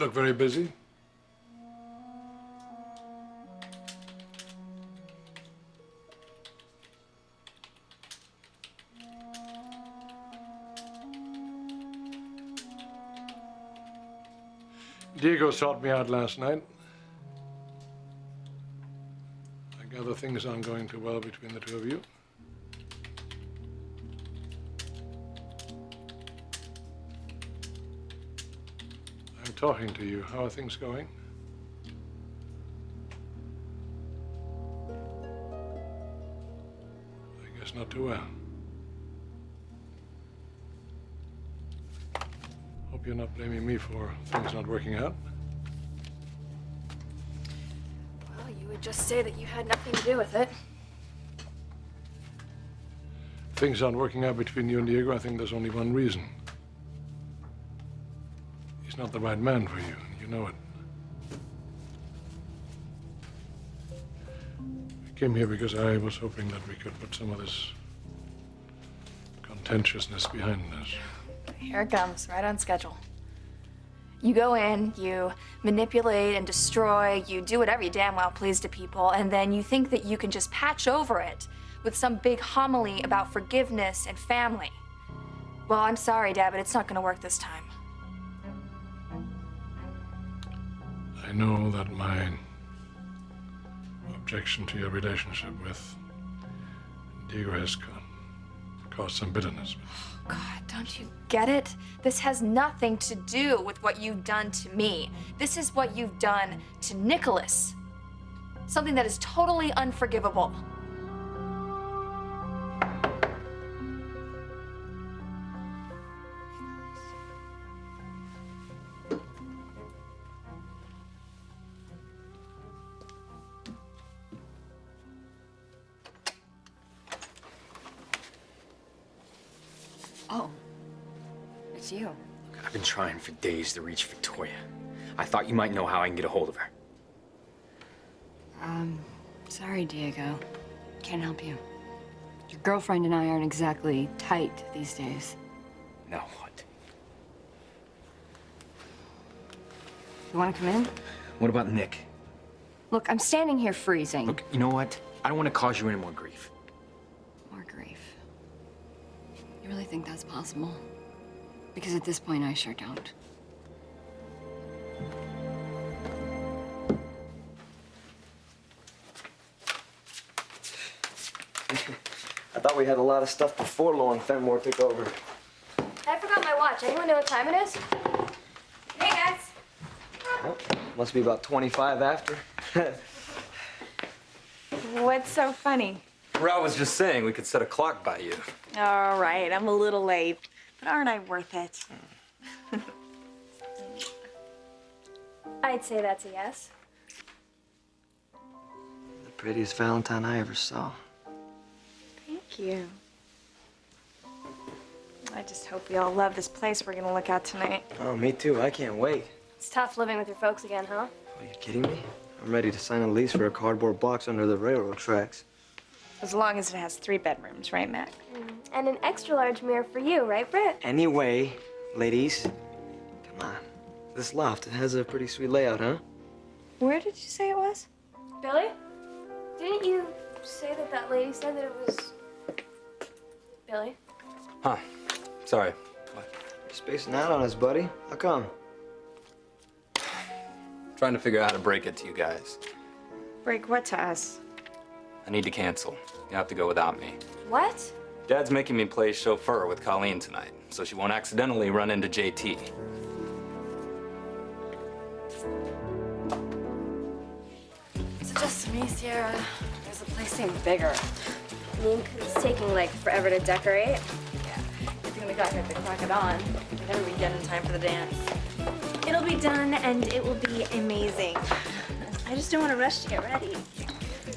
look very busy. Diego sought me out last night. I gather things aren't going too well between the two of you. I'm talking to you. How are things going? I guess not too well. Hope you're not blaming me for things not working out. Well, you would just say that you had nothing to do with it. Things aren't working out between you and Diego. I think there's only one reason. He's not the right man for you. You know it. I came here because I was hoping that we could put some of this contentiousness behind us. Here it comes, right on schedule. You go in, you manipulate and destroy, you do whatever you damn well please to people, and then you think that you can just patch over it with some big homily about forgiveness and family. Well, I'm sorry, Dad, but it's not gonna work this time. I know that my objection to your relationship with Diego has caused some bitterness. God, don't you get it? This has nothing to do with what you've done to me. This is what you've done to Nicholas. Something that is totally unforgivable. Oh, it's you. I've been trying for days to reach Victoria. I thought you might know how I can get a hold of her. Sorry, Diego. Can't help you. Your girlfriend and I aren't exactly tight these days. Now what? You want to come in? What about Nick? Look, I'm standing here freezing. Look, you know what? I don't want to cause you any more grief. More grief. You really think that's possible? Because at this point, I sure don't. I thought we had a lot of stuff before Lauren Fenmore took over. I forgot my watch. Anyone know what time it is? Hey, guys. Well, must be about 25 after. What's so funny? Rao was just saying we could set a clock by you. All right, I'm a little late, but aren't I worth it? I'd say that's a yes. The prettiest Valentine I ever saw. Thank you. I just hope we all love this place we're gonna look at tonight. Oh, me too. I can't wait. It's tough living with your folks again, huh? Are you kidding me? I'm ready to sign a lease for a cardboard box under the railroad tracks. As long as it has 3 bedrooms, right, Mac? And an extra large mirror for you, right, Britt? Anyway, ladies, come on. This loft, it has a pretty sweet layout, huh? Where did you say it was? Billy? Didn't you say that that lady said that it was... Billy? Huh. Sorry. What? You're spacing out on us, buddy. How come? Trying to figure out how to break it to you guys. Break what to us? I need to cancel. You have to go without me. What? Dad's making me play chauffeur with Colleen tonight, so she won't accidentally run into JT. It's just me, Sierra. Does the place seem bigger? I mean, 'cause it's taking, like, forever to decorate. Yeah. Good thing we got here at the Crack It On. We'd never be done in time for the dance. It'll be done, and it will be amazing. I just don't want to rush to get ready.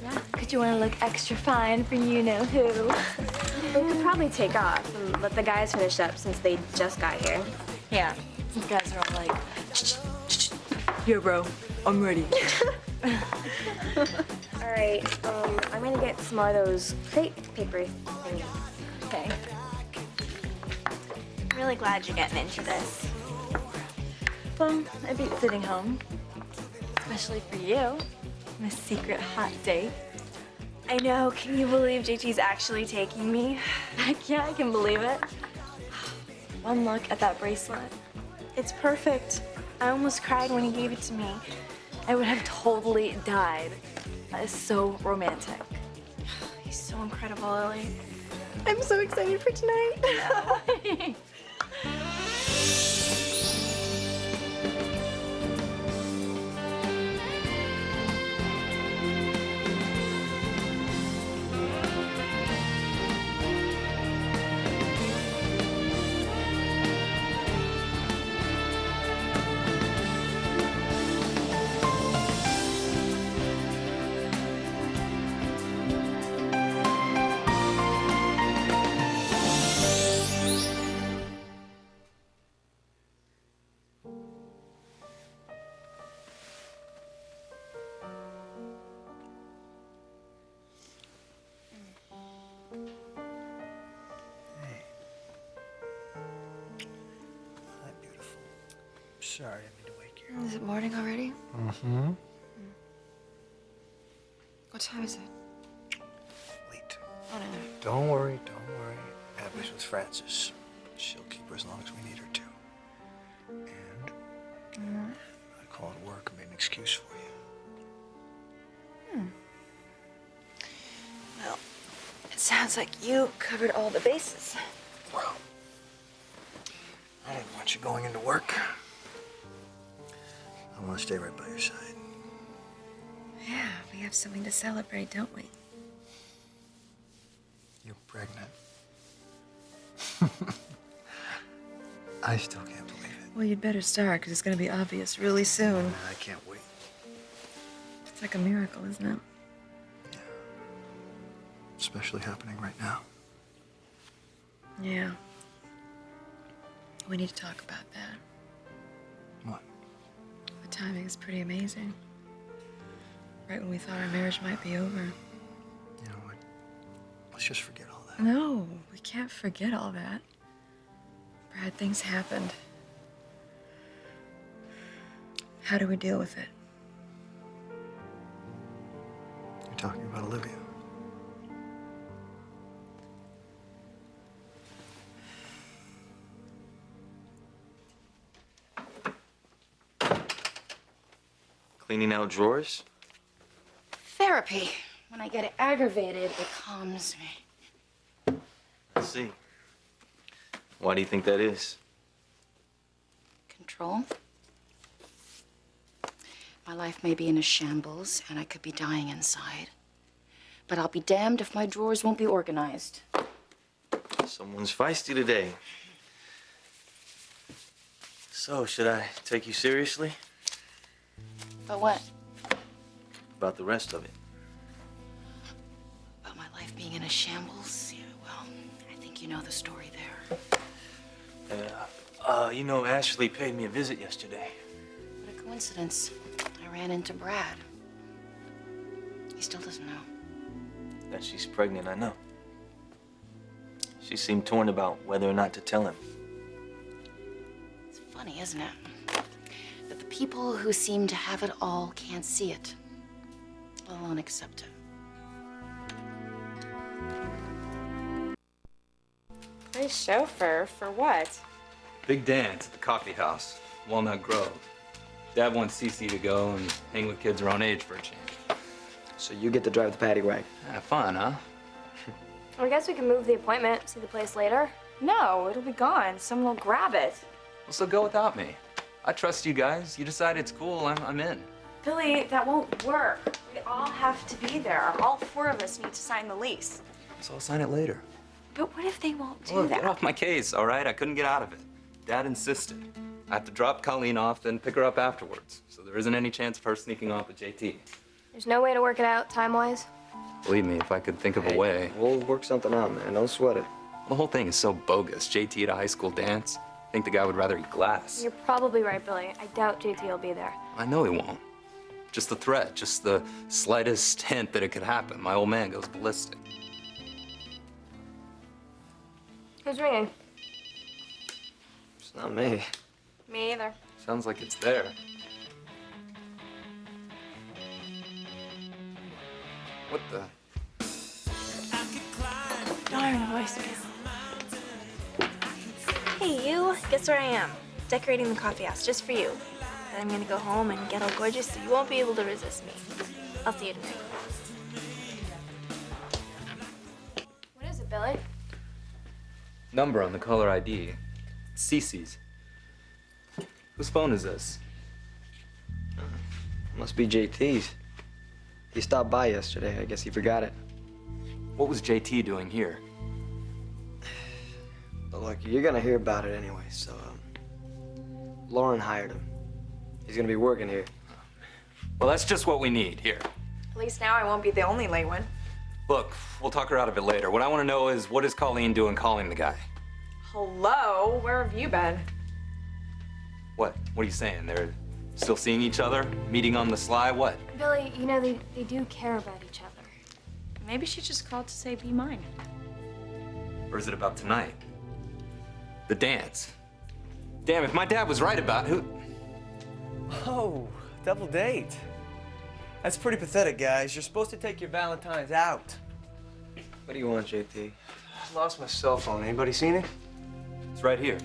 Yeah, because you want to look extra fine for you-know-who. We could probably take off and let the guys finish up since they just got here. Yeah. These guys are all like, yeah, bro, I'm ready. All right, I'm gonna get some more of those crepe paper things. Okay. I'm really glad you're getting into this. Well, I beat sitting home. Especially for you. My secret hot date. I know, can you believe JT's actually taking me? Heck yeah, I can believe it. One look at that bracelet. It's perfect. I almost cried when he gave it to me. I would have totally died. That is so romantic. He's so incredible, Lily. I'm so excited for tonight. Hi, beautiful. Sorry, I didn't mean to wake you. Is it morning already? Mm-hmm. What time is it? Late. Oh, no. Don't worry, don't worry. Abby's with Francis. She'll keep her as long as we need her to. And I called work and made an excuse for you. Well, it sounds like you covered all the bases. Well, I didn't want you going into work. I want to stay right by your side. Yeah, we have something to celebrate, don't we? You're pregnant. I still can't believe it. Well, you'd better start, because it's going to be obvious really soon. I can't wait. It's like a miracle, isn't it? Yeah. Especially happening right now. Yeah. We need to talk about that. What? The timing is pretty amazing. Right when we thought our marriage might be over. You know what? Let's just forget all that. No, we can't forget all that. Brad, things happened. How do we deal with it? You're talking about Olivia. Cleaning out drawers? Therapy. When I get aggravated, it calms me. I see. Why do you think that is? Control. My life may be in a shambles, and I could be dying inside. But I'll be damned if my drawers won't be organized. Someone's feisty today. So, should I take you seriously? But what? About the rest of it. About my life being in a shambles? Yeah, well, I think you know the story there. You know, Ashley paid me a visit yesterday. What a coincidence. I ran into Brad. He still doesn't know. That she's pregnant, I know. She seemed torn about whether or not to tell him. It's funny, isn't it? That the people who seem to have it all can't see it, let alone accept it. Nice chauffeur. For what? Big dance at the coffee house, Walnut Grove. Dad wants Cece to go and hang with kids her own age for a change. So you get to drive the paddy wagon. Fun, huh? I guess we can move the appointment, see the place later. No, it'll be gone. Someone will grab it. Well, so go without me. I trust you guys. You decide it's cool, I'm in. Billy, that won't work. We all have to be there. All four of us need to sign the lease. So I'll sign it later. But what if they won't do Look, that? get off my case, all right? I couldn't get out of it. Dad insisted. I have to drop Colleen off, then pick her up afterwards. So there isn't any chance of her sneaking off with JT. There's no way to work it out time-wise. Believe me, if I could think of a way. We'll work something out, man. Don't sweat it. The whole thing is so bogus. JT at a high school dance. I think the guy would rather eat glass. You're probably right, Billy. I doubt JT will be there. I know he won't. Just the threat, just the slightest hint that it could happen. My old man goes ballistic. Who's ringing? It's not me. Me either. Sounds like it's there. What the? Darn voicemail. Hey, you. Guess where I am? Decorating the coffee house just for you. Then I'm gonna go home and get all gorgeous so you won't be able to resist me. I'll see you tonight. What is it, Billy? Number on the caller ID. Cece's. Whose phone is this? Must be JT's. He stopped by yesterday. I guess he forgot it. What was JT doing here? But look, you're gonna hear about it anyway, so, Lauren hired him. He's gonna be working here. Well, that's just what we need. Here. At least now I won't be the only late one. Look, we'll talk her out of it later. What I want to know is, what is Colleen doing calling the guy? Hello? Where have you been? What? What are you saying? They're still seeing each other? Meeting on the sly? What? Billy, you know, they do care about each other. Maybe she just called to say be mine. Or is it about tonight? The dance? Damn, if my dad was right about who... Oh, double date. That's pretty pathetic, guys. You're supposed to take your Valentines out. What do you want, JT? I lost my cell phone. Anybody seen it? It's right here.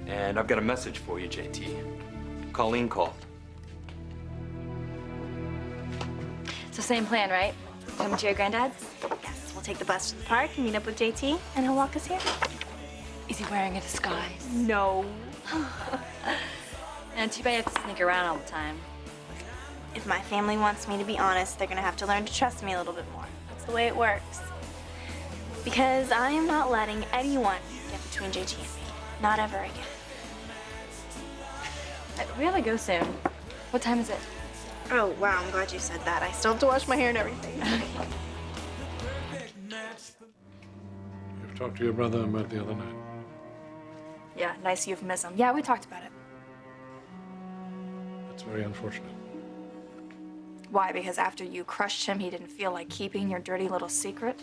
And I've got a message for you, JT. Colleen called. So same plan, right? Coming to your granddad's? Yes, we'll take the bus to the park and meet up with JT, and he'll walk us here. Is he wearing a disguise? No. And too bad you have to sneak around all the time. If my family wants me to be honest, they're gonna have to learn to trust me a little bit more. That's the way it works. Because I am not letting anyone get between JT and me. Not ever again. We have to go soon. What time is it? Oh, wow, I'm glad you said that. I still have to wash my hair and everything. You've talked to your brother about the other night. Yeah, nice euphemism. Yeah, we talked about it. That's very unfortunate. Why? Because after you crushed him, he didn't feel like keeping your dirty little secret?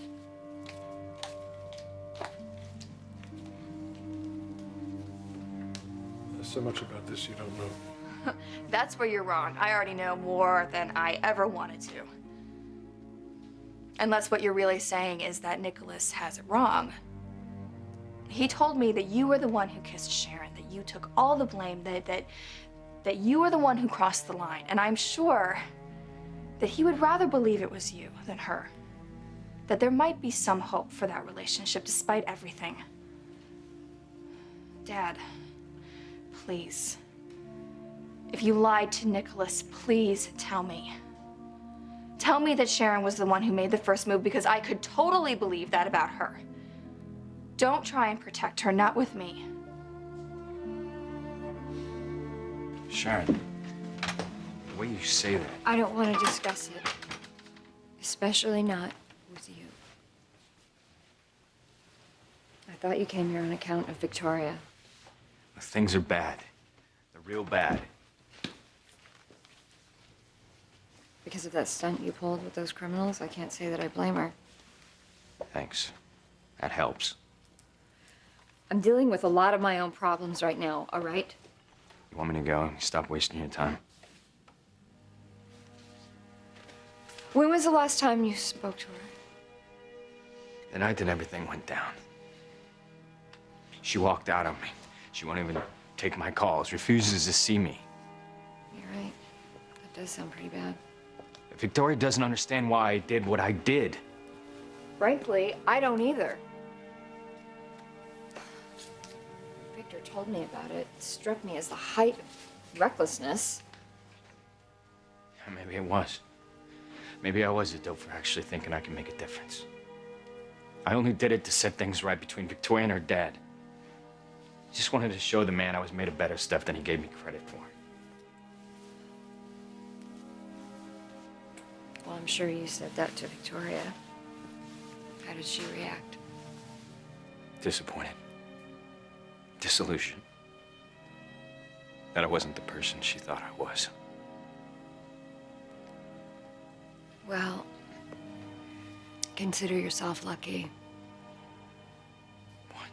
There's so much about this you don't know. That's where you're wrong. I already know more than I ever wanted to. Unless what you're really saying is that Nicholas has it wrong. He told me that you were the one who kissed Sharon, that you took all the blame, that you were the one who crossed the line. And I'm sure that he would rather believe it was you than her. That there might be some hope for that relationship despite everything. Dad, please. If you lied to Nicholas, please tell me. Tell me that Sharon was the one who made the first move, because I could totally believe that about her. Don't try and protect her, not with me. Sharon, the way you say that. I don't want to discuss it. Especially not with you. I thought you came here on account of Victoria. Things are bad. They're real bad. Because of that stunt you pulled with those criminals, I can't say that I blame her. Thanks. That helps. I'm dealing with a lot of my own problems right now, all right? You want me to go? Stop wasting your time. When was the last time you spoke to her? The night that everything went down. She walked out on me. She won't even take my calls, refuses to see me. You're right. That does sound pretty bad. If Victoria doesn't understand why I did what I did. Frankly, I don't either. Victor told me about it. It struck me as the height of recklessness. Maybe it was. Maybe I was a dope for actually thinking I could make a difference. I only did it to set things right between Victoria and her dad. Just wanted to show the man I was made of better stuff than he gave me credit for. Well, I'm sure you said that to Victoria. How did she react? Disappointed. Disillusioned. That I wasn't the person she thought I was. Well, consider yourself lucky. What?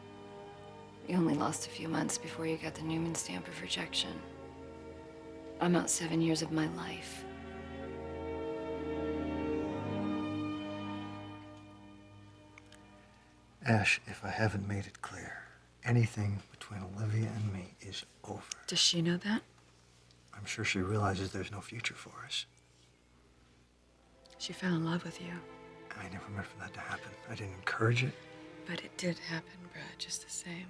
You only lost a few months before you got the Newman stamp of rejection. I'm out 7 years of my life. Ash, if I haven't made it clear, anything between Olivia and me is over. Does she know that? I'm sure she realizes there's no future for us. She fell in love with you. I never meant for that to happen. I didn't encourage it. But it did happen, Brad, just the same.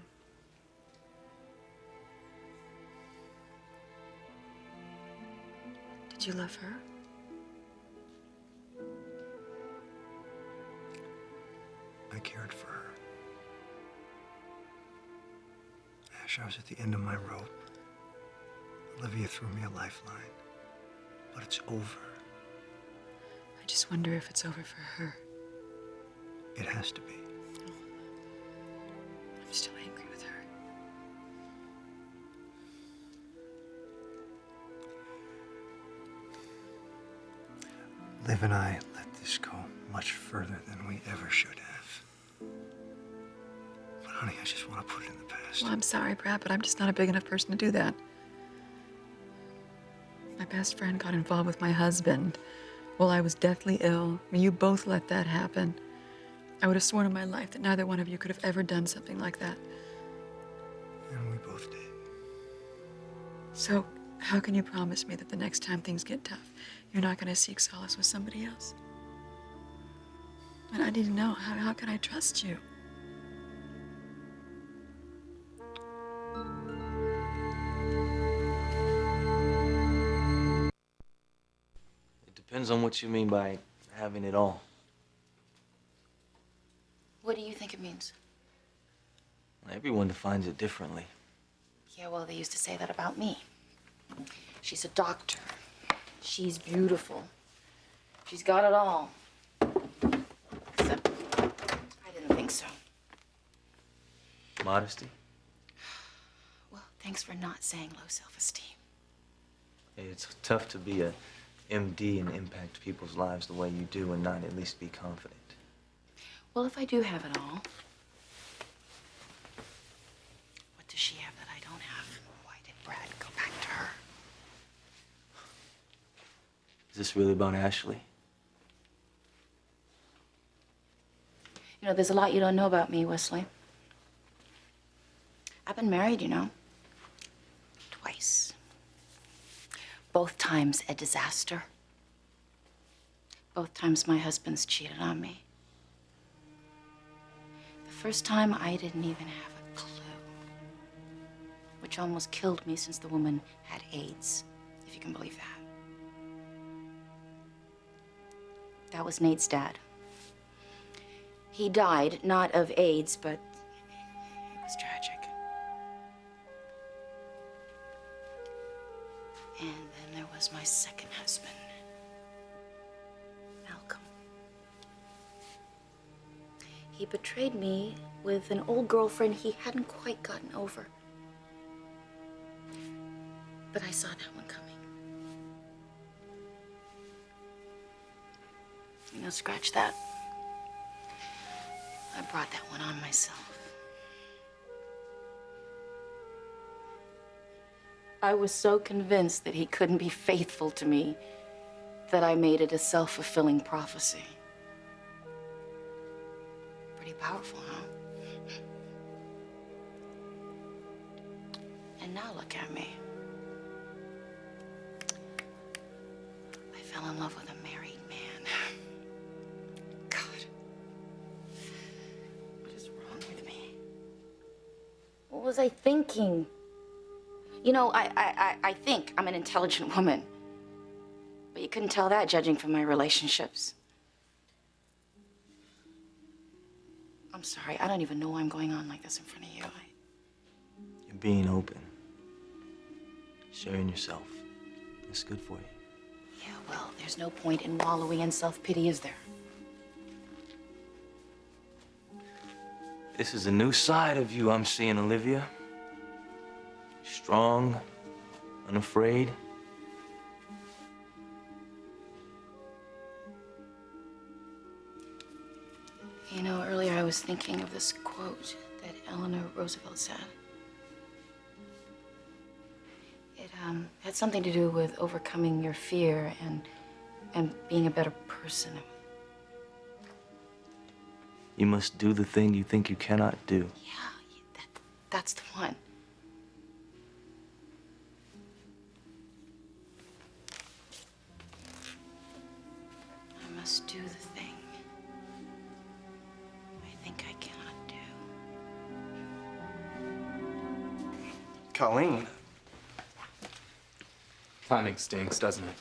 Did you love her? I cared for her. Ash, I was at the end of my rope. Olivia threw me a lifeline. But it's over. I just wonder if it's over for her. It has to be. I'm still angry with her. Liv and I let this go much further than we ever should have. But honey, I just want to put it in the past. Well, I'm sorry, Brad, but I'm just not a big enough person to do that. My best friend got involved with my husband while I was deathly ill. I mean, you both let that happen. I would have sworn on my life that neither one of you could have ever done something like that. And we both did. So, how can you promise me that the next time things get tough, you're not going to seek solace with somebody else? And I need to know, how can I trust you? It depends on what you mean by having it all. What do you think it means? Everyone defines it differently. Yeah, well, they used to say that about me. She's a doctor. She's beautiful. She's got it all. Except, I didn't think so. Modesty? Well, thanks for not saying low self-esteem. It's tough to be a MD and impact people's lives the way you do and not at least be confident. Well, if I do have it all, what does she have that I don't have? Why did Brad go back to her? Is this really about Ashley? You know, there's a lot you don't know about me, Wesley. I've been married, you know, twice. Both times a disaster. Both times my husband's cheated on me. The first time I didn't even have a clue, which almost killed me since the woman had AIDS, if you can believe that. That was Nate's dad. He died, not of AIDS, but it was tragic. And then there was my second husband, Malcolm. He betrayed me with an old girlfriend he hadn't quite gotten over. But I saw that one coming. You know, scratch that. I brought that one on myself. I was so convinced that he couldn't be faithful to me that I made it a self-fulfilling prophecy. Pretty powerful, huh? And now look at me. I fell in love with a married man. God. What is wrong with me? What was I thinking? You know, I think I'm an intelligent woman. But you couldn't tell that judging from my relationships. I'm sorry, I don't even know why I'm going on like this in front of you. You're being open. Sharing yourself. It's good for you. Yeah, well, there's no point in wallowing in self-pity, is there? This is a new side of you I'm seeing, Olivia. Strong, unafraid. You know, earlier I was thinking of this quote that Eleanor Roosevelt said. It had something to do with overcoming your fear and being a better person. You must do the thing you think you cannot do. That's the one. I must do the thing I think I cannot do. Colleen. Timing stinks, doesn't it?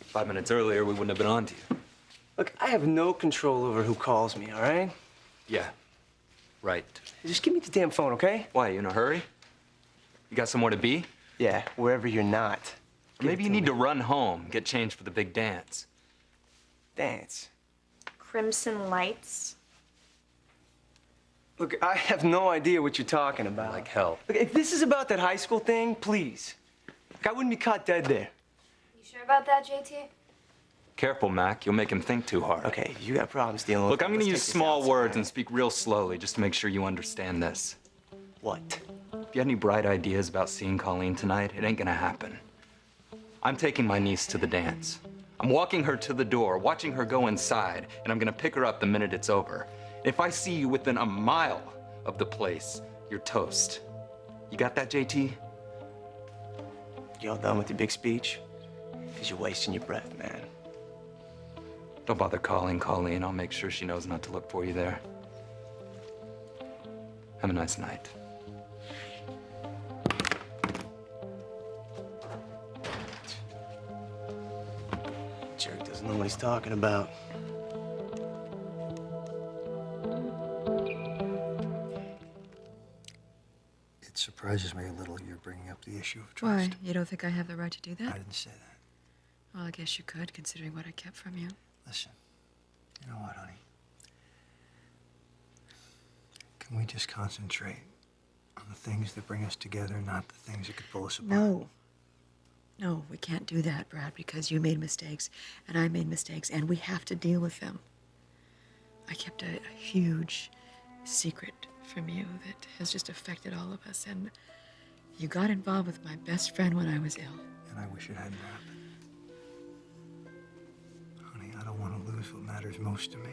5 minutes earlier, we wouldn't have been on to you. Look, I have no control over who calls me, all right? Yeah, right. Just give me the damn phone, okay? Why, you in a hurry? You got somewhere to be? Yeah, wherever you're not. Or maybe you need to run home, get changed for the big dance. Dance? Crimson lights. Look, I have no idea what you're talking about. Like hell. Look, if this is about that high school thing, please. Look, I wouldn't be caught dead there. You sure about that, JT? Careful, Mac. You'll make him think too hard. Okay, you got problems dealing with Look, I'm them. gonna Let's use take this small outside. words and speak real slowly just to make sure you understand this. What? If you had any bright ideas about seeing Colleen tonight, it ain't gonna happen. I'm taking my niece to the dance. I'm walking her to the door, watching her go inside, and I'm gonna pick her up the minute it's over. If I see you within a mile of the place, you're toast. You got that, JT? You all done with your big speech? Because you're wasting your breath, man. Don't bother calling Colleen. I'll make sure she knows not to look for you there. Have a nice night. Jerk doesn't know what he's talking about. It surprises me a little you're bringing up the issue of trust. Why? You don't think I have the right to do I that? didn't say that. Well, I guess you could, considering what I kept from you. Listen, you know what, honey? Can we just concentrate on the things that bring us together, not the things that could pull us apart? No. No, we can't do that, Brad, because you made mistakes, and I made mistakes, and we have to deal with them. I kept a huge secret from you that has just affected all of us, and you got involved with my best friend when I was ill. And I wish it hadn't happened. Honey, I don't want to lose what matters most to me.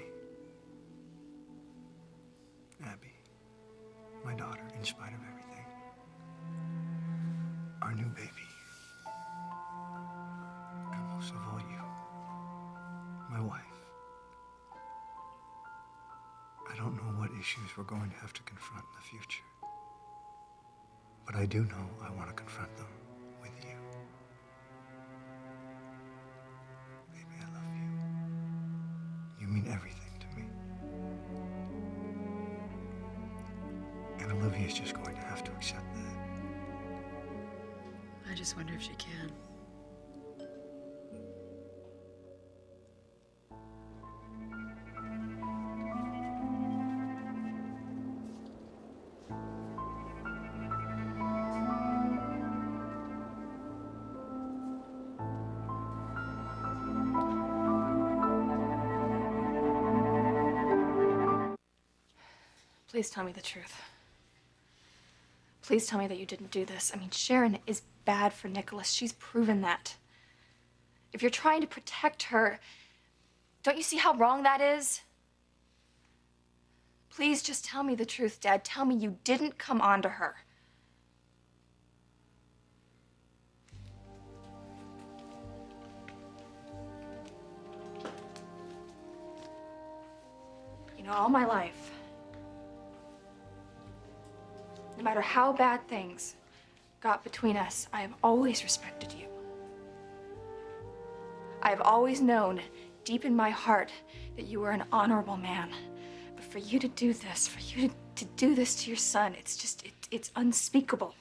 Abby, my daughter, in spite of everything. Our new baby. And most of all, you. My wife. I don't know what issues we're going to have to confront in the future. But I do know I want to confront them with you. Baby, I love you. You mean everything to me. And Olivia's just going to have to accept that. I just wonder if she can. Please tell me the truth. Please tell me that you didn't do this. I mean, Sharon is bad for Nicholas. She's proven that. If you're trying to protect her, don't you see how wrong that is? Please just tell me the truth, Dad. Tell me you didn't come on to her. You know, all my life, no matter how bad things got between us, I have always respected you. I have always known deep in my heart that you were an honorable man. But for you to do this, for you to do this to your son, it's just, it's unspeakable.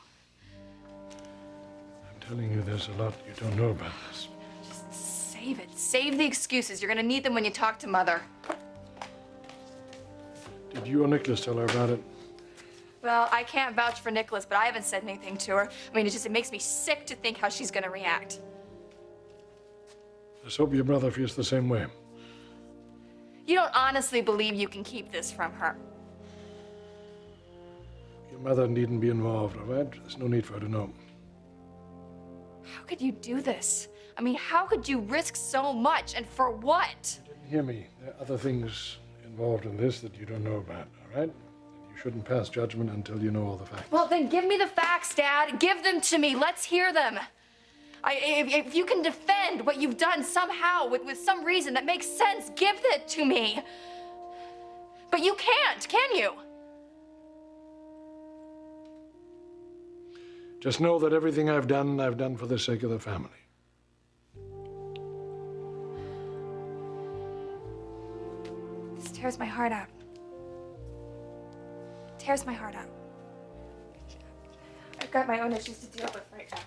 I'm telling you, there's a lot you don't know about this. Just save it. Save the excuses. You're gonna need them when you talk to Mother. Did you or Nicholas tell her about it? Well, I can't vouch for Nicholas, but I haven't said anything to her. I mean, it makes me sick to think how she's gonna react. Let's hope your brother feels the same way. You don't honestly believe you can keep this from her. mother needn't be involved, all right? There's no need for her to know. How could you do this? I mean, how could you risk so much, and for what? Hear me. There are other things involved in this that you don't know about, all right? You shouldn't pass judgment until you know all the facts. Well, then give me the facts, Dad. Give them to me. Let's hear them. If you can defend what you've done somehow with some reason that makes sense, give it to me. But you can't, can you? Just know that everything I've done for the sake of the family. This tears my heart out. Tears my heart out. I've got my own issues to deal with right now.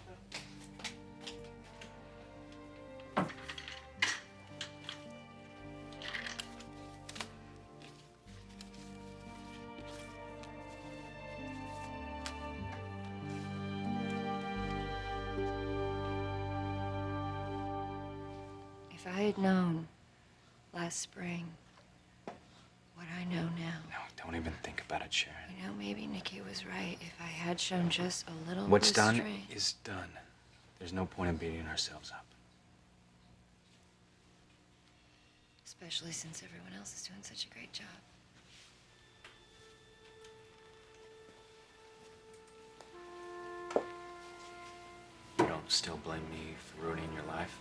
If I had known last spring what I know now. No, don't even think about it, Sharon. You know, maybe Nikki was right. If I had shown just a little What's done restraint. is done. There's no point in beating ourselves up. Especially since everyone else is doing such a great job. You don't still blame me for ruining your life?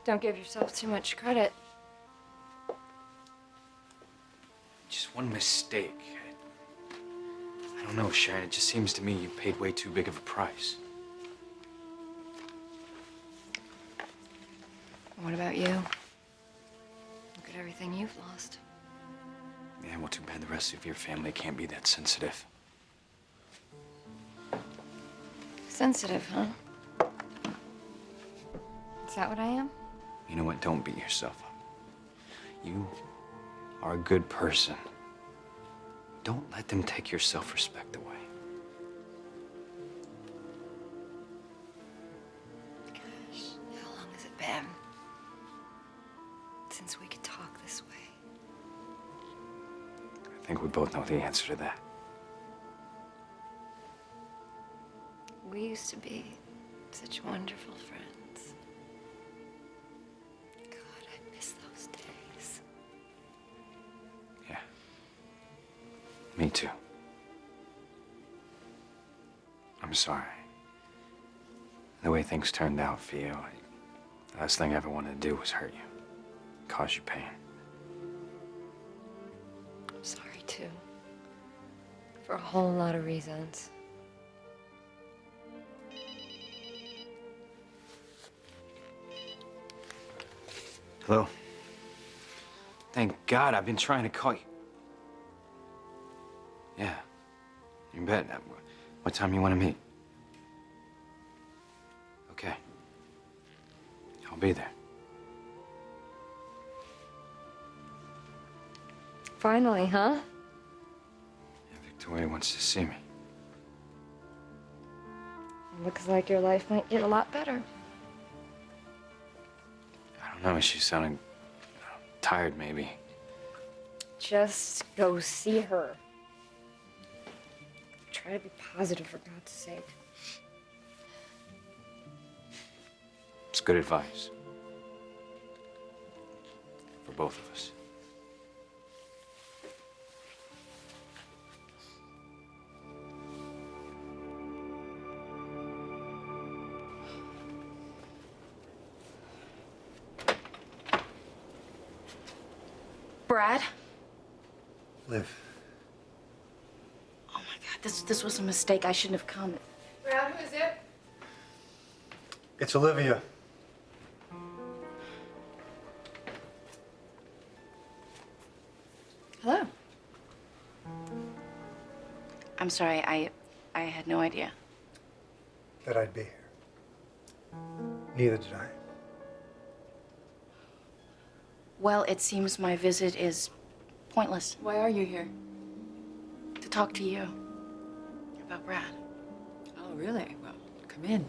Don't give yourself too much credit. Just one mistake. I don't know, Sharon. It just seems to me you paid way too big of a price. What about you? Look at everything you've lost. Yeah, well, too bad the rest of your family can't be that sensitive. Sensitive, huh? Is that what I am? You know what? Don't beat yourself up. You are a good person. Don't let them take your self-respect away. Gosh, how long has it been since we could talk this way? I think we both know the answer to that. We used to be such wonderful friends. God, I miss those days. Yeah. Me too. I'm sorry. The way things turned out for you, the last thing I ever wanted to do was hurt you, cause you pain. I'm sorry, too. For a whole lot of reasons. Hello? Thank God, I've been trying to call you. Yeah, you bet. What time you want to meet? Okay. I'll be there. Finally, huh? Yeah, Victoria wants to see me. Looks like your life might get a lot better. I don't know, she's sounding tired, maybe. Just go see her. Try to be positive, for God's sake. It's good advice. For both of us. Brad? Liv. Oh my God, this was a mistake. I shouldn't have come. Brad, who is it? It's Olivia. Hello. I'm sorry, I had no idea. That I'd be here. Neither did I. Well, it seems my visit is pointless. Why are you here? To talk to you about Brad. Oh, really? Well, come in.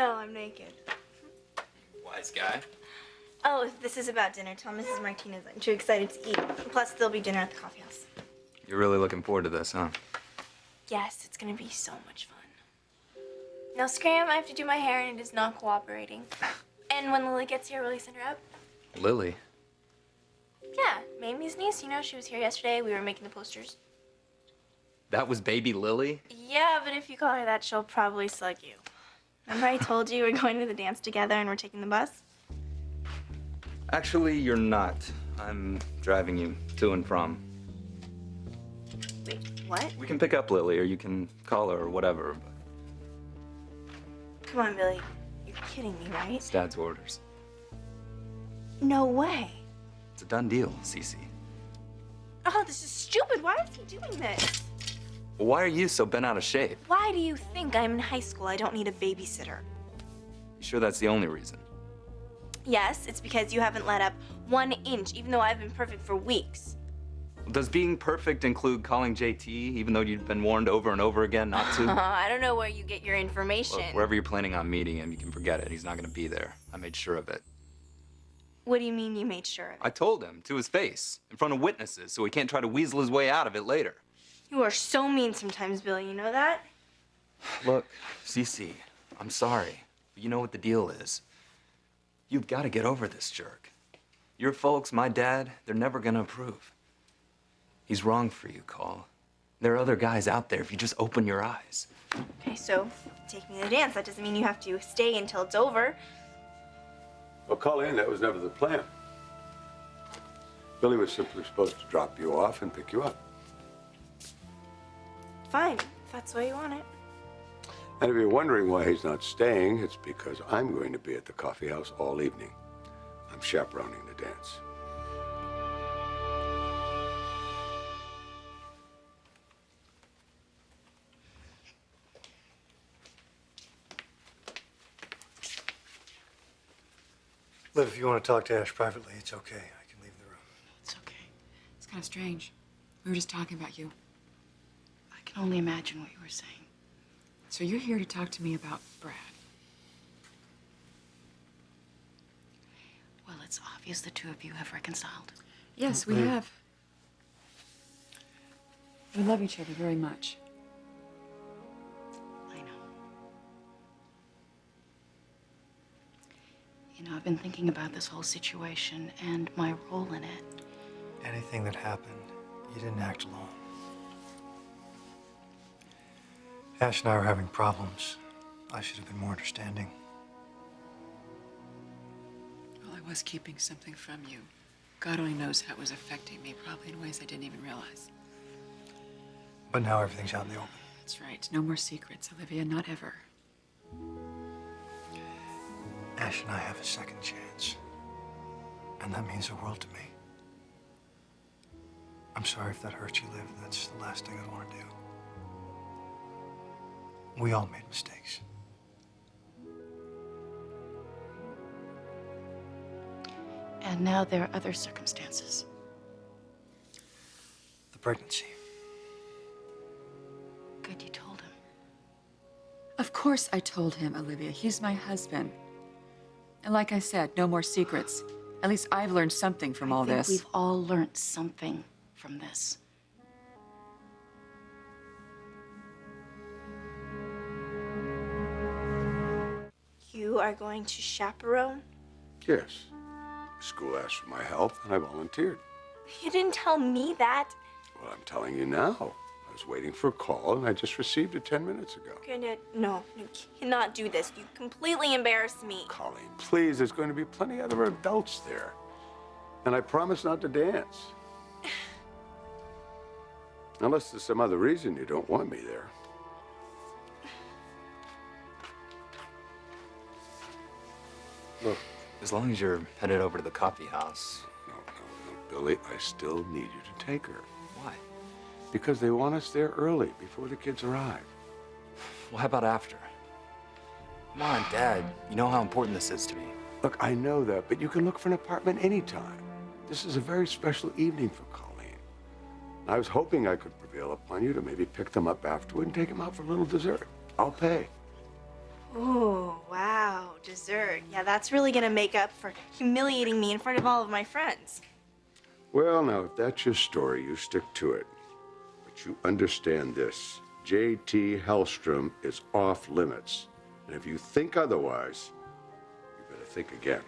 No, I'm naked. Wise guy. Oh, if this is about dinner, tell Mrs. Martinez I'm too excited to eat. Plus, there'll be dinner at the coffee house. You're really looking forward to this, huh? Yes, it's gonna be so much fun. Now, Scram, I have to do my hair and it is not cooperating. And when Lily gets here, will you send her up? Lily. Yeah, Mamie's niece. You know, she was here yesterday. We were making the posters. That was baby Lily? Yeah, but if you call her that, she'll probably slug you. Remember I told you we're going to the dance together and we're taking the bus? Actually, you're not. I'm driving you to and from. Wait, what? We can pick up Lily, or you can call her, or whatever. Come on, Billy. You're kidding me, right? It's Dad's orders. No way. It's a done deal, Cece. Oh, this is stupid. Why is he doing this? Well, why are you so bent out of shape? Why do you think I'm in high school? I don't need a babysitter. You sure that's the only reason? Yes, it's because you haven't let up 1 inch, even though I've been perfect for weeks. Does being perfect include calling JT, even though you've been warned over and over again not to? I don't know where you get your information. Look, wherever you're planning on meeting him, you can forget it. He's not going to be there. I made sure of it. What do you mean you made sure of it? I told him to his face, in front of witnesses, so he can't try to weasel his way out of it later. You are so mean sometimes, Billy. You know that? Look, Cece, I'm sorry, but you know what the deal is. You've got to get over this jerk. Your folks, my dad, they're never going to approve. He's wrong for you, Call. There are other guys out there if you just open your eyes. Okay, so take me to the dance. That doesn't mean you have to stay until it's over. Well, Colleen, that was never the plan. Billy was simply supposed to drop you off and pick you up. Fine, if that's the way you want it. And if you're wondering why he's not staying, it's because I'm going to be at the coffee house all evening. I'm chaperoning the dance. Liv, if you want to talk to Ash privately, it's okay. I can leave the room. It's okay. It's kind of strange. We were just talking about you. I can only imagine what you were saying. So you're here to talk to me about Brad. Well, it's obvious the two of you have reconciled. Yes, we have. We love each other very much. I know. You know, I've been thinking about this whole situation and my role in it. Anything that happened, you didn't act alone. Ash and I were having problems. I should have been more understanding. Well, I was keeping something from you. God only knows how it was affecting me, probably in ways I didn't even realize. But now everything's out in the open. That's right. No more secrets, Olivia. Not ever. Ash and I have a second chance. And that means the world to me. I'm sorry if that hurts you, Liv. That's the last thing I want to do. We all made mistakes. And now there are other circumstances. The pregnancy. Good, you told him. Of course I told him, Olivia. He's my husband. And like I said, no more secrets. At least I've learned something from all this. We've all learned something from this. You are going to chaperone? Yes. The school asked for my help, and I volunteered. You didn't tell me that. Well, I'm telling you now. I was waiting for a call, and I just received it 10 minutes ago. No, you cannot do this. You completely embarrassed me. Colleen, please, there's going to be plenty of other adults there. And I promise not to dance. Unless there's some other reason you don't want me there. Look, as long as you're headed over to the coffee house. No, Billy, I still need you to take her. Why? Because they want us there early, before the kids arrive. Well, how about after? Come on, Dad. You know how important this is to me. Look, I know that, but you can look for an apartment anytime. This is a very special evening for Colleen. I was hoping I could prevail upon you to maybe pick them up afterward and take them out for a little dessert. I'll pay. Ooh, wow, dessert. Yeah, that's really gonna make up for humiliating me in front of all of my friends. Well, now, if that's your story, you stick to it. But you understand this. J.T. Hellstrom is off limits. And if you think otherwise, you better think again.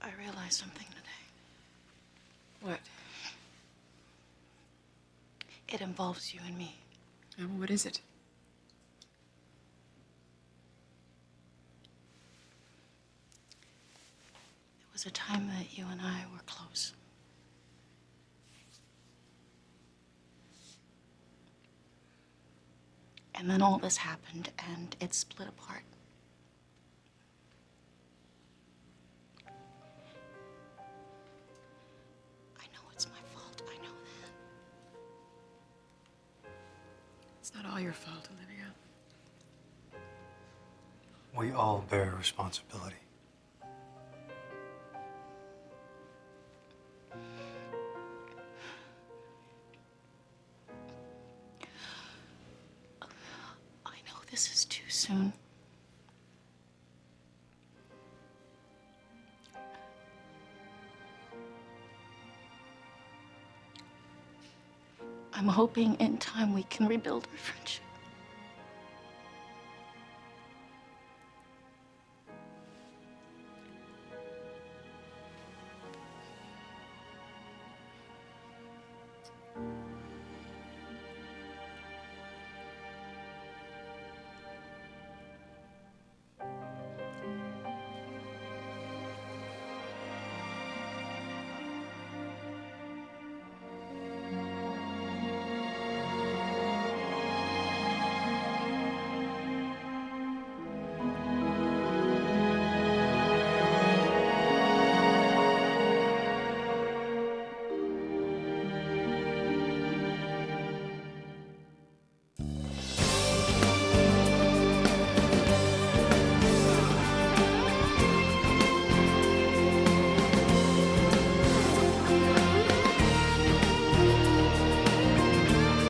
I realized something today. What? It involves you and me. Oh, what is it? There was a time that you and I were close. And then all this happened, and it split apart. I know it's my fault. I know that. It's not all your fault, Olivia. We all bear responsibility. I know this is too soon. I'm hoping in time we can rebuild our friendship.